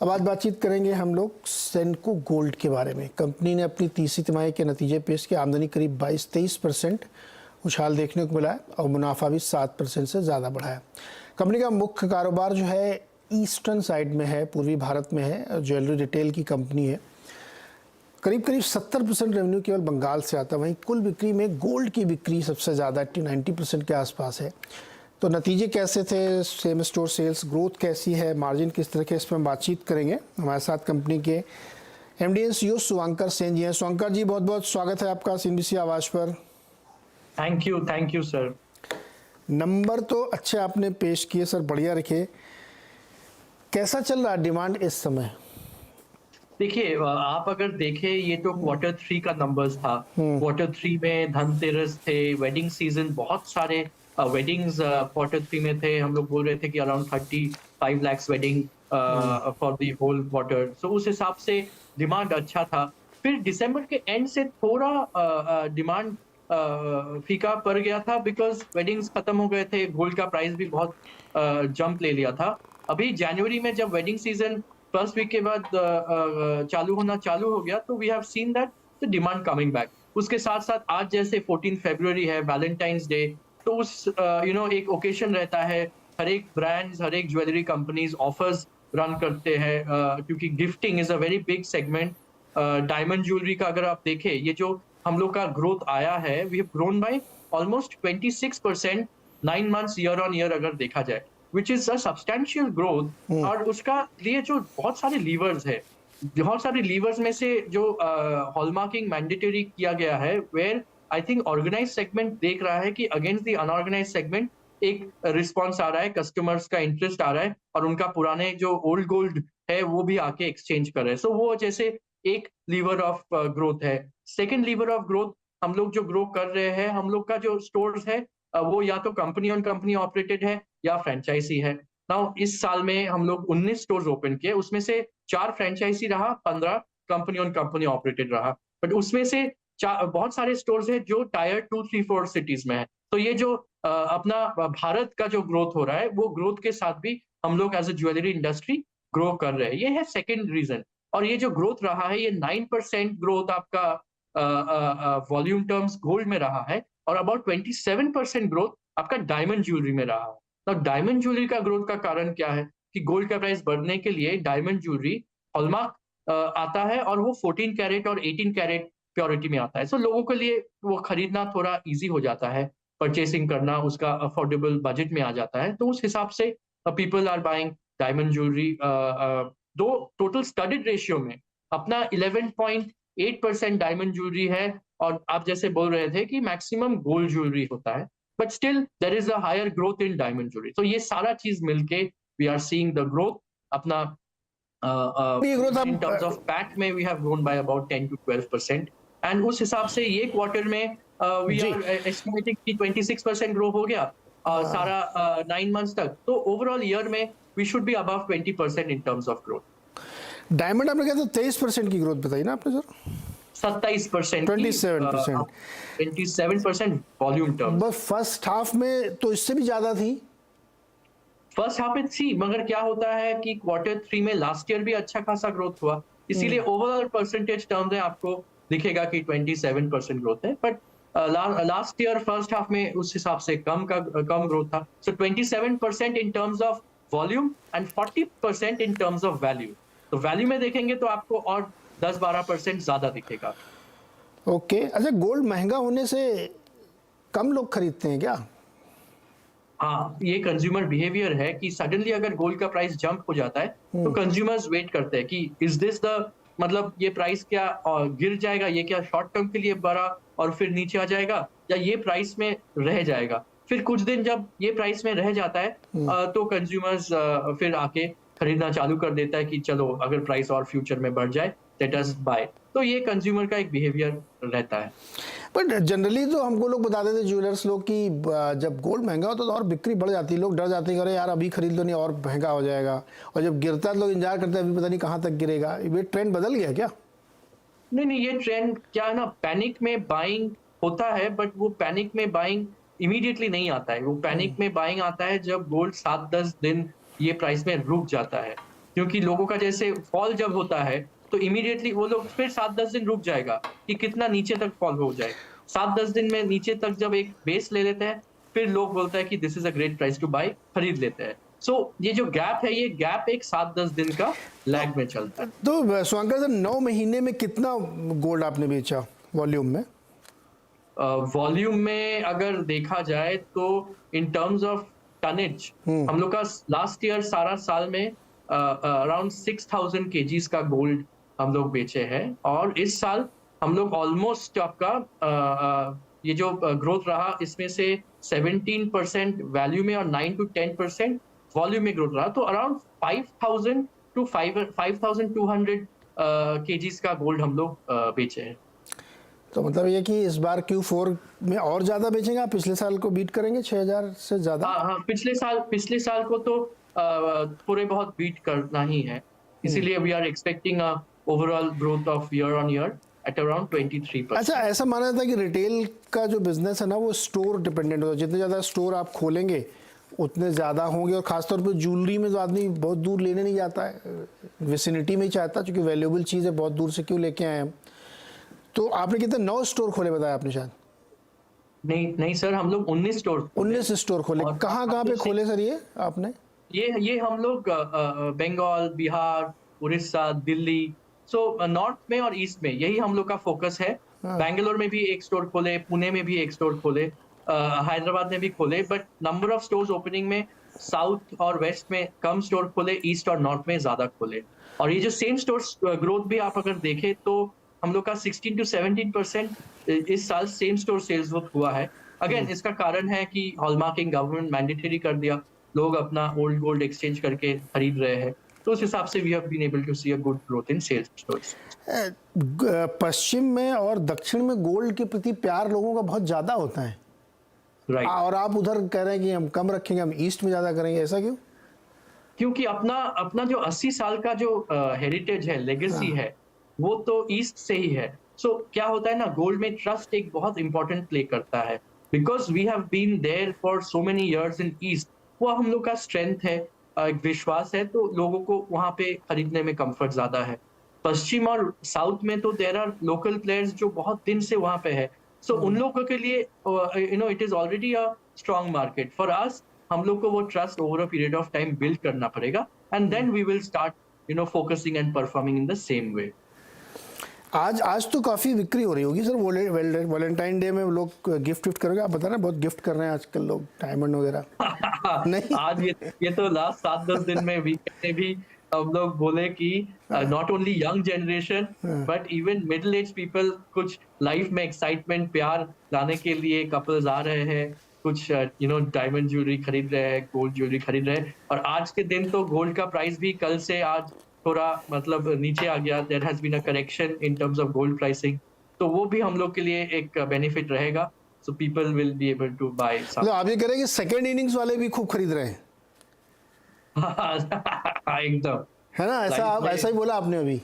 अब आज बातचीत करेंगे हम लोग सेनको गोल्ड के बारे में। कंपनी ने अपनी तीसरी तिमाही के नतीजे पेश किए। आमदनी करीब 22-23% उछाल देखने को मिला है और मुनाफा भी 7% से ज़्यादा बढ़ा है। कंपनी का मुख्य कारोबार जो है ईस्टर्न साइड में है, पूर्वी भारत में है। ज्वेलरी रिटेल की कंपनी है। करीब 70% रेवेन्यू केवल बंगाल से आता है। वहीं कुल बिक्री में गोल्ड की बिक्री सबसे ज़्यादा 80-90% के आसपास है। तो नतीजे कैसे थे, सेम स्टोर सेल्स ग्रोथ कैसी है, मार्जिन किस तरह के, इस पर हम बातचीत करेंगे। हमारे साथ कंपनी के एमडी एंड सीईओ शुभंकर सेन जी हैं। शुभंकर जी, बहुत बहुत स्वागत है आपका सीएनबीसी आवाज़ पर। Thank you sir. नंबर तो अच्छे आपने पेश किए सर, बढ़िया रखे। कैसा चल रहा है डिमांड इस समय? देखिए, आप अगर देखें, ये तो Q3 का नंबर्स था। Q3 में धनतेरस थे, वेडिंग सीजन, बहुत सारे वेडिंग्स Q3 में थे। हम लोग बोल रहे थे कि around 35 lakh wedding for the whole quarter. So उस हिसाब से डिमांड अच्छा था। फिर दिसंबर के एंड से थोड़ा डिमांड फीका पड़ गया था, बिकॉज वेडिंग्स खत्म हो गए थे। गोल्ड का प्राइस भी बहुत जंप ले लिया था। अभी जनवरी में जब वेडिंग सीजन फर्स्ट वीक के बाद चालू होना चालू हो गया, तो we have seen that the demand coming back. उसके साथ साथ आज जैसे 14 फरवरी है, वैलेंटाइंस डे, तो उस एक ओकेशन रहता है। हर एक ब्रांड्स, हर एक ज्वेलरी कंपनीज ऑफर्स रन करते हैं, क्योंकि gifting is a very big segment. Diamond jewellery का अगर आप देखें, ये जो हम लोग का ग्रोथ आया है, we have grown by almost 26% 9 months year on year अगर देखा जाए, which is a substantial growth. और उसका लिए जो बहुत सारे लीवर्स है, बहुत सारे लीवर्स में से जो हॉलमार्किंग मैंडेटरी किया गया है, where I think organise segment देख रहा है कि अगेंस्ट द अनऑर्गेनाइज सेगमेंट एक रिस्पॉन्स आ रहा है, कस्टमर्स का इंटरेस्ट आ रहा है, और उनका पुराने जो ओल्ड गोल्ड है वो भी आके एक्सचेंज कर रहे हैं। सो वो जैसे एक लीवर ऑफ ग्रोथ है। सेकेंड लीवर ऑफ ग्रोथ, हम लोग जो ग्रो कर रहे हैं, हम लोग का जो स्टोर्स है, वो या तो कंपनी ऑन कंपनी ऑपरेटेड है या फ्रेंचाइजी है। नाउ इस साल में हम लोग 19 स्टोर्स ओपन किए, उसमें से 4 फ्रेंचाइजी रहा, 15 कंपनी ऑन कंपनी ऑपरेटेड रहा। बट उसमें से बहुत सारे स्टोर्स है जो टायर 2, 3, 4 सिटीज में है। तो ये जो अपना भारत का जो ग्रोथ हो रहा है, वो ग्रोथ के साथ भी हम लोग as a jewellery industry grow कर रहे हैं। ये है सेकेंड रीजन। और ये जो ग्रोथ रहा है, ये 9% ग्रोथ आपका वॉल्यूम टर्म्स गोल्ड में रहा है, और अबाउट 27% ग्रोथ आपका डायमंड ज्वेलरी में रहा है। तो डायमंड ज्वेलरी का ग्रोथ का कारण क्या है कि गोल्ड का प्राइस बढ़ने के लिए डायमंड ज्वेलरी हॉलमार्क आता है, और वो 14 कैरेट और 18 कैरेट प्योरिटी में आता है। सो लोगों के लिए वो खरीदना थोड़ा इजी हो जाता है, परचेसिंग करना उसका अफोर्डेबल बजट में आ जाता है। तो उस हिसाब से people are buying diamond jewellery. दो टोटल स्टडीड रेशियो में अपना 11.8% डायमंड ज्वेलरी है, और आप जैसे बोल रहे थे कि मैक्सिमम गोल्ड ज्वेलरी होता है, but still there is a higher growth in diamond jewellery. तो ये सारा चीज मिलके we are seeing the growth. अपना ये ग्रोथ इन टर्म्स ऑफ आप पैट में we have grown by about 10 to 12%। And उस हिसाब से ये क्वार्टर में वी जी आर एस्टिमेटिंग कि 26% ग्रो हो गया सारा 9 मंथ्स तक। तो ओवरऑल ईयर में we should be above 20% in terms of growth. Diamond आपने कहा था 23% की ग्रोथ बताई ना आपने सर? 27% की 27%। 27% वॉल्यूम टर्म्स। बस फर्स्ट हाफ में तो इससे भी ज़्यादा थी। फर्स्ट हाफ में थी, मगर क्या होता है कि Q3 में लास्ट ईयर भी अच्छा खासा ग्रोथ हुआ, इसीलिए ओवरऑल परसेंटेज टर्म में आपको दिखेगा कि 27% ग्रोथ है। But last year first half में उस हिसाब से कम ग्रोथ था। सो 27% इन terms of volume and 40% in terms of value. तो वैल्यू में देखेंगे तो आपको और 10-12% ज्यादा दिखेगा। ओके, अच्छा, गोल्ड महंगा होने से कम लोग खरीदते हैं क्या? हाँ, ये कंज्यूमर बिहेवियर है कि सडनली अगर गोल्ड का प्राइस जंप हो जाता है, तो कंज्यूमर्स वेट करते हैं कि इज दिस द मतलब ये प्राइस क्या गिर जाएगा, ये क्या शॉर्ट टर्म के लिए बढ़ा और फिर नीचे आ जाएगा, या ये प्राइस में रह जाएगा। फिर कुछ दिन जब ये प्राइस में रह जाता है, तो कंज्यूमर्स फिर आके खरीदना चालू कर देता है कि चलो अगर प्राइस और फ्यूचर में बढ़ जाए, लेट अस बाय। तो ये कंज्यूमर का एक बिहेवियर रहता है। बट जनरली तो हमको लोग बताते थे ज्वेलर्स लोग कि जब गोल्ड महंगा होता तो और बिक्री बढ़ जाती है, लोग डर जाते हैं, अरे यार अभी खरीद लो नहीं और महंगा हो जाएगा। और जब गिरता है तो लोग इंतजार करते हैं अभी पता नहीं कहाँ तक गिरेगा। ये ट्रेंड बदल गया क्या? नहीं, ये ट्रेंड क्या है ना, पैनिक में बाइंग होता है, बट वो पैनिक में बाइंग इमीडिएटली नहीं आता है। वो पैनिक में बाइंग आता है जब गोल्ड 7-10 दिन ये प्राइस में रुक जाता है। क्योंकि लोगों का जैसे फॉल जब होता है तो इमीडिएटली वो लोग फिर 7-10 दिन रुक जाएगा कि कितना नीचे तक फॉल हो जाए। 7-10 दिन में नीचे तक जब एक बेस ले लेते हैं, फिर लोग बोलते हैं कि this is a great price to buy, खरीद लेते हैं। सो ये जो गैप है, ये गैप एक 7-10 दिन का लैग में चलता है। तो शुभंकर सर, 9 महीने में कितना गोल्ड आपने बेचा वॉल्यूम में? वॉल्यूम में अगर देखा जाए तो इन टर्म्स ऑफ टनेज हम लोग का लास्ट ईयर सारा साल में अराउंड 6000 केजीज का गोल्ड हम लोग बेचे हैं, और इस साल हम लोग ऑलमोस्ट आपका ये जो ग्रोथ रहा इसमें से 17% वैल्यू में और 9 to 10% वॉल्यूम में ग्रोथ रहा, तो अराउंड 5000 to 5200 केजीज का गोल्ड हम लोग बेचे हैं। तो मतलब ये कि इस बार Q4 में और ज़्यादा बेचेंगे आप? पिछले साल को बीट करेंगे 6000 से ज़्यादा? हाँ, पिछले साल को तो थोड़े बहुत बीट करना ही है, इसीलिए we are expecting overall growth of year on year at around 23%। अच्छा, ऐसा माना जाता है कि रिटेल का जो बिजनेस है ना, वो स्टोर डिपेंडेंट होता है। जितने ज़्यादा स्टोर आप खोलेंगे उतने ज़्यादा होंगे, और ख़ासतौर पर ज्वेलरी में तो आदमी बहुत दूर लेने नहीं जाता है, विसिनिटी में ही चाहता है, क्योंकि वैल्यूएबल चीज़ है, बहुत दूर से क्यों लेके आए हम। तो आपने कितने 9 स्टोर खोले बताया आपने शायद? नहीं सर, हम लोग 19 स्टोर 19 स्टोर खोले। कहाँ कहाँ पे खोले सर ये आपने? ये हम लोग बंगाल, बिहार, उड़ीसा, दिल्ली, सो नॉर्थ में और ईस्ट में यही हम लोग का फोकस है। बैंगलोर में भी एक स्टोर खोले, पुणे में भी एक स्टोर खोले, हैदराबाद में भी खोले, but number of stores opening में साउथ और वेस्ट में कम स्टोर खोले, ईस्ट और नॉर्थ में ज्यादा खोले। और ये जो सेम स्टोर्स ग्रोथ भी आप अगर देखें तो हम लोग का 16 to 17% इस साल सेम स्टोर सेल्स ग्रोथ हुआ है। अगेन इसका कारण है कि हॉलमार्किंग गवर्नमेंट मैंडेटरी कर दिया, लोग अपना ओल्ड गोल्ड एक्सचेंज करके खरीद रहे हैं, तो उस हिसाब से we have been able to see a good growth in sales stores. पश्चिम में और दक्षिण में गोल्ड के प्रति प्यार लोगों का बहुत ज़्यादा होता है, राइट। और आप उधर कह रहे हैं कि हम कम रखेंगे, हम ईस्ट में ज़्यादा करेंगे, ऐसा क्यों? क्योंकि अपना जो 80 साल का जो हेरिटेज है, लेगेसी है, वो तो ईस्ट से ही है। सो क्या होता है ना, गोल्ड में ट्रस्ट एक बहुत इंपॉर्टेंट प्ले करता है, because we have been there for so many years in east. वो हम लोग का स्ट्रेंथ है, एक विश्वास है, तो लोगों को वहां पे खरीदने में कंफर्ट ज्यादा है। पश्चिम और साउथ में तो देयर आर लोकल प्लेयर्स जो बहुत दिन से वहां पे है, सो उन लोगों के लिए it is already a strong market. For us, हम लोग को वो trust over a period of time build करना पड़ेगा, and then we will start focusing and performing in the same way. आज तो काफ़ी बिक्री हो रही होगी सर, वैलेंटाइन डे में लोग गिफ्ट करोगे? आप बता रहे हैं बहुत गिफ्ट कर रहे हैं आजकल लोग, डायमंड वगैरह। नहीं, आज ये तो लास्ट 7-10 दिन में वीकेंड में भी हम लोग बोले कि not only young generation but even middle age people कुछ लाइफ में एक्साइटमेंट, प्यार लाने के लिए कपल्स आ रहे हैं, कुछ डायमंड ज्वेलरी खरीद रहे हैं, गोल्ड ज्वेलरी खरीद रहे हैं। और आज के दिन तो गोल्ड का प्राइस भी कल से आज थोड़ा मतलब नीचे आ गया, there has been a correction in terms of gold pricing, तो वो भी हम लोग के लिए एक बेनिफिट रहेगा। So people will be able to buy some. आप ये कह रहे हैं कि सेकंड इनिंग्स वाले भी खूब खरीद रहे हैं, एकदम, है ना? ऐसा ही बोला आपने अभी।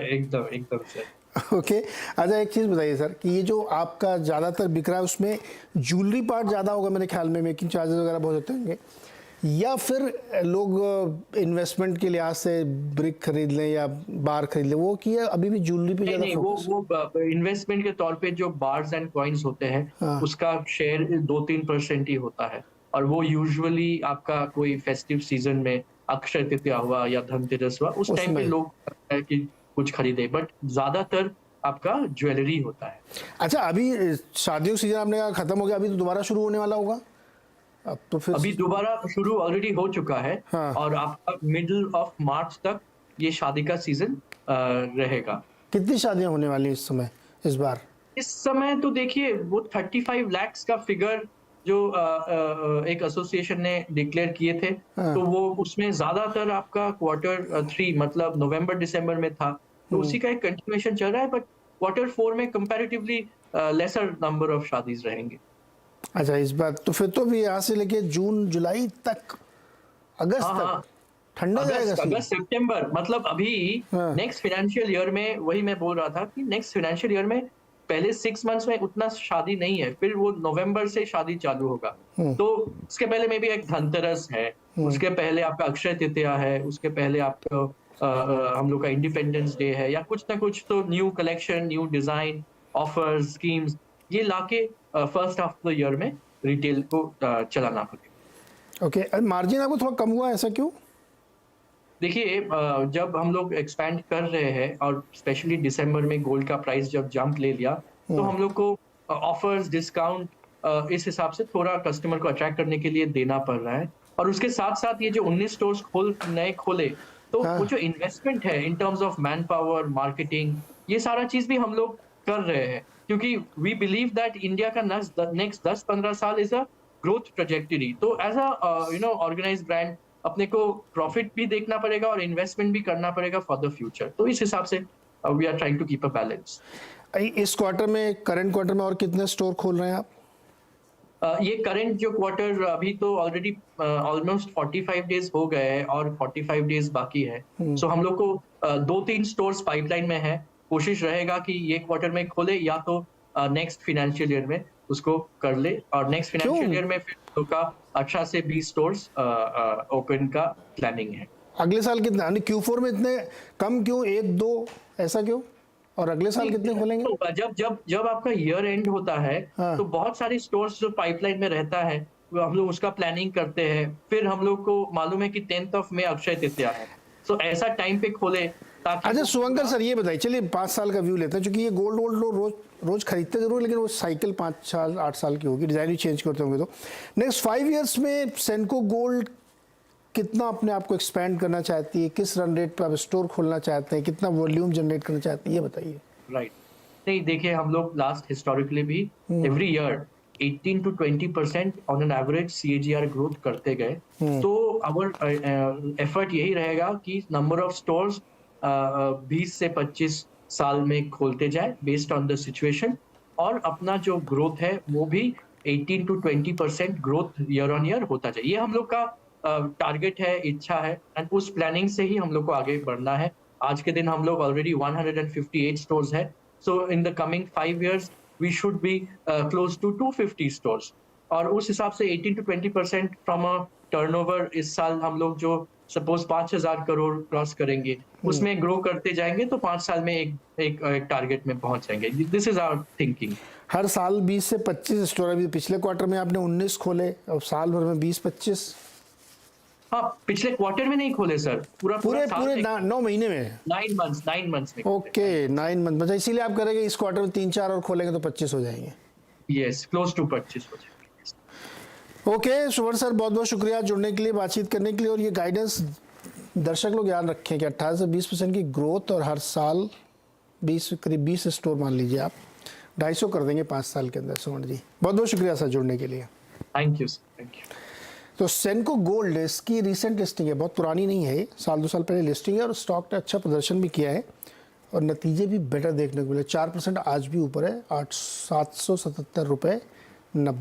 एकदम सर। ओके। अच्छा, एक चीज़ बताइए सर कि ये जो आपका ज़्यादातर बिक रहा है उसमें ज्वेलरी पार्ट ज़्यादा होगा मेरे ख्याल में, मेकिंग चार्जेस वगैरह बहुत होते होंगे, या फिर लोग इन्वेस्टमेंट के लिहाज से ब्रिक खरीद लें या बार खरीद लें, वो किया अभी भी ज्वेलरी पे ज़्यादा फोकस? वो इन्वेस्टमेंट के तौर पे जो बार्स एंड कॉइन्स होते हैं उसका शेयर 2-3% ही होता है, और वो यूजुअली आपका कोई फेस्टिव सीजन में, अक्षय तृतीया हुआ या धनतेरस हुआ, उस टाइम पे लोग कि कुछ खरीदे, बट ज्यादातर आपका ज्वेलरी होता है। अच्छा, अभी शादियों का सीजन आपने कहा खत्म हो गया, अभी तो दोबारा शुरू होने वाला होगा? अब तो फिर अभी दोबारा शुरू ऑलरेडी हो चुका है, और आपका मिडिल ऑफ मार्च तक ये शादी का सीजन रहेगा। कितनी शादियां होने वाली इस समय, इस बार? इस समय तो देखिए वो 35 लाख का फिगर जो एक एसोसिएशन ने डिक्लेयर किए थे, तो वो उसमें ज्यादातर आपका Q3 मतलब नवंबर दिसंबर में था, तो उसी का एक कंटिन्यूएशन चल रहा है, बट Q4 में कंपैरेटिवली लेसर नंबर ऑफ शादीज रहेंगे। अच्छा, इस बार तो फिर तो भी यहाँ से लेके जून जुलाई तक, अगस्त तक ठंडा जाएगा। अगस्त सितंबर, मतलब अभी नेक्स्ट फाइनेंशियल ईयर में, वही मैं बोल रहा था कि नेक्स्ट फाइनेंशियल ईयर में पहले 6 मंथ्स में उतना शादी नहीं है, फिर वो नवंबर से शादी चालू होगा, तो इसके पहले में भी एक धनतेरस है, उसके पहले आपका अक्षय तृतीया है, उसके पहले आपका हम लोग का इंडिपेंडेंस डे है, या कुछ ना कुछ तो new collection, new design, offers, schemes ये लाके first half of the year में रिटेल को चलाना पड़ेगा। ओके, मार्जिन आपको थोड़ा कम हुआ, ऐसा क्यों? देखिए जब हम लोग एक्सपैंड कर रहे हैं और स्पेशली दिसंबर में गोल्ड का प्राइस जब जंप ले लिया, तो हम लोग को ऑफर्स, डिस्काउंट इस हिसाब से थोड़ा कस्टमर को अट्रैक्ट करने के लिए देना पड़ रहा है। और उसके साथ साथ ये जो 19 स्टोर्स नए खोले, तो हाँ। वो जो इन्वेस्टमेंट है इन terms of man power, marketing, ये सारा चीज भी हम लोग कर रहे हैं, क्योंकि वी बिलीव दैट इंडिया का नेक्स्ट 10-15 साल इज अ ग्रोथ ट्रेजेक्टरी। तो एज अ ऑर्गेनाइज्ड ब्रांड अपने को प्रॉफिट भी देखना पड़ेगा और इन्वेस्टमेंट भी करना पड़ेगा फॉर द फ्यूचर। तो इस हिसाब से we are trying to keep a balance. इस क्वार्टर में, करंट क्वार्टर में और कितने स्टोर खोल रहे हैं आप? ये करंट जो क्वार्टर अभी तो ऑलरेडी ऑलमोस्ट 45 डेज हो गए हैं और 45 डेज बाकी है। सो हम लोग को 2-3 स्टोर्स पाइपलाइन में है। कोशिश रहेगा कि ये क्वार्टर में खोले या तो नेक्स्ट फाइनेंशियल ईयर में उसको कर ले, और नेक्स्ट फाइनेंशियल ईयर में फिर हम लोग का 18 से 20 स्टोर्स ओपन का प्लानिंग है। अगले साल कितने, यानी Q4 में इतने कम क्यों, 1-2 ऐसा क्यों? और अगले साल कितने खोलेंगे? तो जब आपका ईयर एंड होता है, हाँ। तो बहुत सारे स्टोर्स जो पाइपलाइन में रहता है, वो हम लोग उसका प्लानिंग करते हैं। फिर हम लोग को मालूम है कि 10th of May Akshaya Tritiya है, तो ऐसा टाइम पे खोले ताकि। अच्छा शुभंकर सर, ये बताइए, चलिए 5 साल का व्यू लेते हैं, क्योंकि ये गोल्ड लोग रोज खरीदते जरूर, लेकिन वो साइकिल 5 साल 8 साल की होगी, डिजाइन भी चेंज करते होंगे। तो नेक्स्ट 5 ईयर्स में सेनको गोल्ड कितना अपने आप को एक्सपैंड करना चाहती है, किस रन रेट पे आप स्टोर खोलना चाहते हैं, कितना वॉल्यूम जनरेट करना चाहते हैं, ये बताइए। राइट, नहीं देखिए, हम लोग लास्ट हिस्टोरिकली भी every year 18 to 20% on an average CAGR growth करते गए। तो आवर एफर्ट यही रहेगा कि नंबर ऑफ स्टोर्स 20 से 25 साल में खोलते जाए बेस्ड ऑन द सिचुएशन, और अपना जो ग्रोथ है वो भी 18 to 20% growth year on year होता जाए। ये हम लोग का टारगेट है, इच्छा है, एंड उस प्लानिंग से ही हम लोग को आगे बढ़ना है। आज के दिन हम लोग ऑलरेडी 158 स्टोर्स है, so in the coming 5 years we should be close to 250 stores, और उस हिसाब से 18 to 20% फ्रॉम अ टर्नओवर इस साल हम लोग जो सपोज 5,000 करोड़ क्रॉस करेंगे, उसमें ग्रो करते जाएंगे, तो 5 साल में एक टारगेट में पहुंच जाएंगे। This is our thinking. हर साल 20 से 25 स्टोर, अभी पिछले क्वार्टर में आपने 19 खोले, और साल भर में 20-25। हाँ, पिछले क्वार्टर में नहीं खोले सर, पूरे 9 महीने में, 9 months में। ओके 9 मंथ बचा, इसीलिए आप करेंगे इस क्वार्टर में 3-4 और खोलेंगे तो 25 हो जाएंगे। यस, क्लोज टू 25 हो जाएंगे। ओके सुवर सर, बहुत बहुत शुक्रिया जुड़ने के लिए, बातचीत करने के लिए, और ये गाइडेंस दर्शक लोग याद रखें कि 18 से 20% की ग्रोथ, और हर साल करीब 20 स्टोर मान लीजिए आप, 250 कर देंगे 5 साल के अंदर। सुमन जी बहुत बहुत शुक्रिया सर जुड़ने के लिए। Thank you sir, thank you. तो सेनको गोल्ड, इसकी रिसेंट लिस्टिंग है, बहुत पुरानी नहीं है, 1-2 साल पहले लिस्टिंग है, और स्टॉक ने अच्छा प्रदर्शन भी किया है और नतीजे भी बेटर देखने को मिले। 4% आज भी ऊपर है, 777 रुपये 90